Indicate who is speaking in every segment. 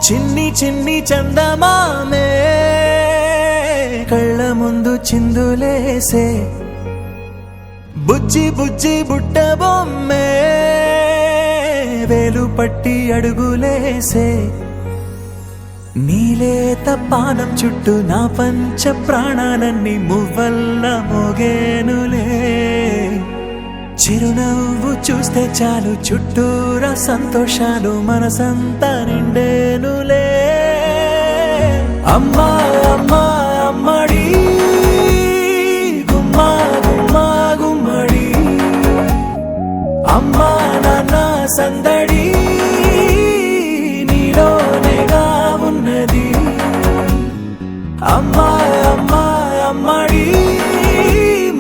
Speaker 1: చిన్ని చిన్ని చందమామే కళ్ళ ముందు చిందులేసే బుజ్జి బుజ్జి బుట్ట బొమ్మే వేలు పట్టి అడుగులేసే నీలేత పానం చుట్టూ నా పంచ ప్రాణాలన్నీ మువ్వల్ల మోగేనులే చిరునవ్వు చూస్తే చాలు చుట్టూరా సంతోషాలు మనసంతా నిండేనులే అమ్మా అమ్మా అమ్మడి గుమ్మా గుమ్మా గుమ్మడి అమ్మా నాన్న సందడి నీలోనేగా ఉన్నది అమ్మా అమ్మా అమ్మడి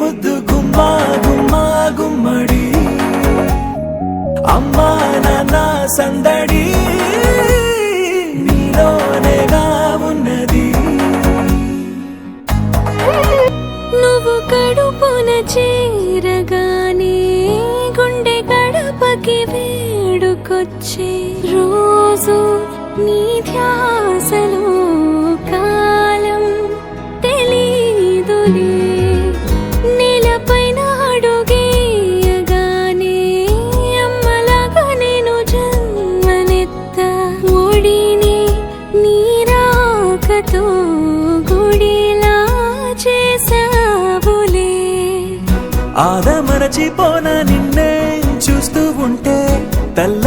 Speaker 1: ముద్దు గుమ్మా గుమ్మా గుమ్మడి అమ్మా నాన్న సందడి నీలోనేగా ఉన్నది
Speaker 2: నువ్వు కడుపున చేరగానే గుండె గడపకి వేడుకొచ్చే రోజు నీ ధ్యాసలో కాలం తెలీదులే నేలపైన అడుగేయగానే అమ్మలాగా నేను జన్మనెత్త ఒడిని నీరాకతో గుడిలా చేసావులే
Speaker 1: ఆదమరచిపోన నిన్నే చూస్తూ ఉంటే తల్ల